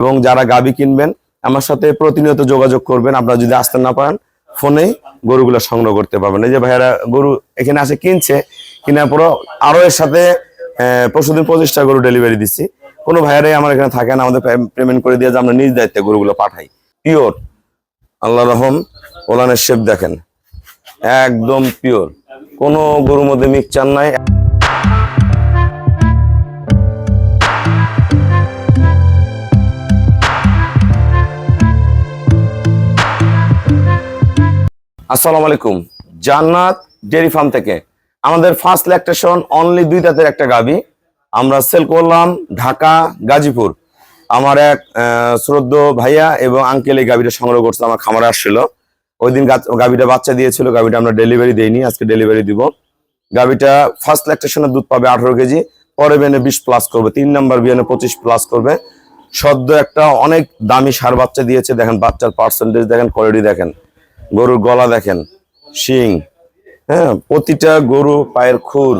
এবং যারা গাভী কিনবেন আমার সাথে প্রতিনিয়ত যোগাযোগ করবেন। আপনারা যদি আসতে না পারেন ফোনেই গরুগুলো সংগ্রহ করতে পারবেন। এই যে ভাইয়ারা গরু এখানে আসে কিনছে, কেনার পর আরো এর সাথে পরশুদিন 25টা গরু ডেলিভারি দিচ্ছি। কোনো ভাইয়ারাই আমার এখানে থাকে না, আমাদের পেমেন্ট করে দিয়ে যে আমরা নিজ দায়িত্বে গরুগুলো পাঠাই। পিওর আল্লাহ রহম ওলানের শেপ দেখেন, একদম পিওর, কোনো গরুর মধ্যে মিক্সচার নাই। আসসালামু আলাইকুম, জান্নাত ডেয়ারি ফার্ম থেকে আমাদের ফার্স্ট ল্যাকটেশন অনলি 2 দাঁতের একটা গাভী আমরা সেল করলাম ঢাকা গাজীপুর। আমার এক শ্রদ্ধ ভাইয়া এবং আঙ্কেল এই গাভীটা সংগ্রহ করছে, আমার খামারে আসছিল। ওই দিন গাভীটা বাচ্চা দিয়েছিল, গাভীটা আমরা ডেলিভারি দেইনি, আজকে ডেলিভারি দিব। গাভীটা ফার্স্ট ল্যাকটেশনের দুধ পাবে 18 কেজি, পরে বিয়ানে 20 প্লাস করবে, 3 নাম্বার বিয়ানে 25 প্লাস করবে। সদ্য একটা অনেক দামি সার বাচ্চা দিয়েছে, দেখেন বাচ্চার পার্সেন্টেজ দেখেন, কোয়ালিটি দেখেন, গরুর গলা দেখেন, শিং, হ্যাঁ, প্রতিটা গরু পায়ের খুর,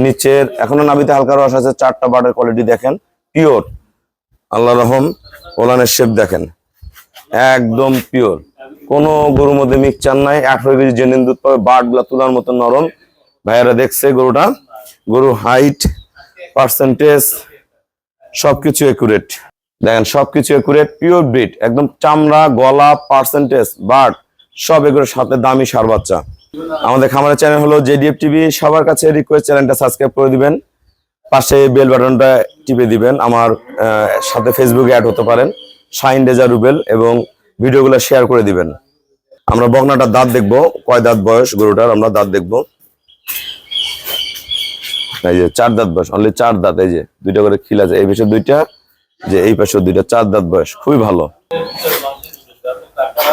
নিচের এখনো নাভিতে হালকা রস আছে, 4টা বাটের কোয়ালিটি দেখেন, পিওর আল্লাহ রহম ওলানের শেপ দেখেন, একদম পিওর, কোনো গরুর মধ্যে মিক্সচার নাই। 18 কেজি জেনুইন দুধ পাবে, বাটগুলা তুলার মতো নরম। ভাইয়ারা দেখছে গরুটা, গরু হাইট, পার্সেন্টেজ সবকিছু একুরেট দেখেন, সবকিছু একুরেট, পিওর ব্রিড, একদম চামড়া, গলা, পার্সেন্টেজ, বাট সব এগুলোর সাথে দামি সার বাচ্চা। আমাদের খামারের চ্যানেল হলো জেডিএফ টিভি, সবার কাছে রিকোয়েস্ট চ্যানেলটা সাবস্ক্রাইব করে দিবেন, পাশে বেল বাটনটা টিপে দিবেন। আমার সাথে ফেসবুকে অ্যাড হতে পারেন, শাইন রেজা রুবেল, এবং ভিডিওগুলো শেয়ার করে দিবেন। আমরা বকনাটার দাঁত দেখবো, কয় দাঁত বয়স গরুটার আমরা দাঁত দেখবো। এই যে 4 দাঁত বয়স, অনলি 4 দাঁত, এই যে 2টা করে খিল আছে, এই পাশে 2টা, যে এই পাশে 2টা, 4 দাঁত বয়স, খুবই ভালো।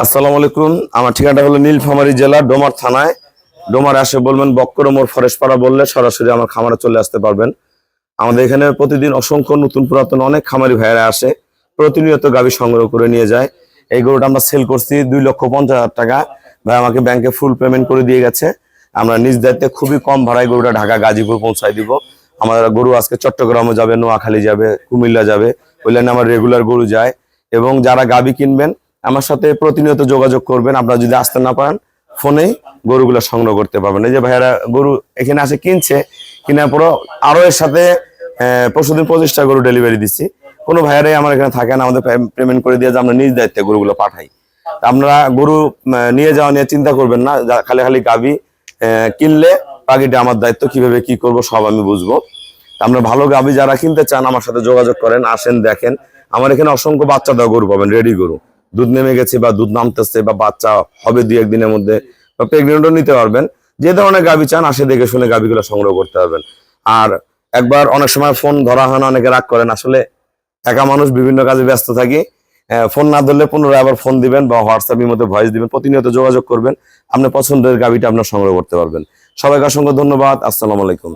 আসসালামু আলাইকুম, আমার ঠিকানাটা হলো নীলফামারী জেলা ডোমার থানায়। ডোমার আসে বলবেন বক্কর মোড় ফরেশপাড়া বললে সরাসরি আমার খামারে চলে আসতে পারবেন। আমাদের এখানে প্রতিদিন অসংখ্য নতুন পুরাতন অনেক খামারি ভাইয়েরা আসে, প্রতিনিয়ত গাভী সংগ্রহ করে নিয়ে যায়। এই গরুটা আমরা সেল করছি 2,50,000 টাকা। ভাই আমাকে ব্যাংকে ফুল পেমেন্ট করে দিয়ে গেছে। আমরা নিজ দায়িত্বে খুবই কম ভাড়ায় গরুটা ঢাকা গাজীপুর পৌঁছায় দিব। আমাদের গরু আজকে চট্টগ্রামে যাবে, নোয়াখালী যাবে, কুমিল্লা যাবে, ওই লাইনে আমার রেগুলার গরু যায়। এবং যারা গাভী কিনবেন আমার সাথে প্রতিনিয়ত যোগাযোগ করবেন। আপনারা যদি আসতে না পারেন ফোনেই গরুগুলো সংগ্রহ করতে পারবেন। এই যে ভাইয়ারা গরু এখানে আসে কিনছে, কেনার পর আরো এর সাথে পরশুদিন 25টা গরু ডেলিভারি দিচ্ছি। কোনো ভাইয়ারাই আমার এখানে থাকে না, আমাদের পেমেন্ট করে দিয়ে যে আমরা নিজ দায়িত্বে গরুগুলো পাঠাই। আপনারা গরু নিয়ে যাওয়া নিয়ে চিন্তা করবেন না, খালি খালি গাভী কিনলে বাকিটা আমার দায়িত্ব, কিভাবে কি করব সব আমি বুঝবো। আমরা ভালো গাভী যারা কিনতে চান আমার সাথে যোগাযোগ করেন, আসেন দেখেন। আমার এখানে অসংখ্য বাচ্চা দেওয়া গরু পাবেন, রেডি গরু, দুধ নেমে গেছে বা দুধ নামতেছে বা বাচ্চা হবে 2-1 দিনের মধ্যে, বা প্রেগনেন্টও নিতে পারবেন। যে ধরনের গাভী চান আসে দেখে শুনে গাভীগুলো সংগ্রহ করতে পারবেন। আর একবার অনেক সময় ফোন ধরা হয় না, অনেকে রাগ করেন, আসলে একা মানুষ, বিভিন্ন কাজে ব্যস্ত থাকি, ফোন না ধরলে পুনরায় আবার ফোন দিবেন বা হোয়াটসঅ্যাপের মধ্যে ভয়েস দিবেন, প্রতিনিয়ত যোগাযোগ করবেন, আপনার পছন্দের গাভীটা আপনার সংগ্রহ করতে পারবেন। সবাইকে অসংখ্য ধন্যবাদ, আসসালামু আলাইকুম।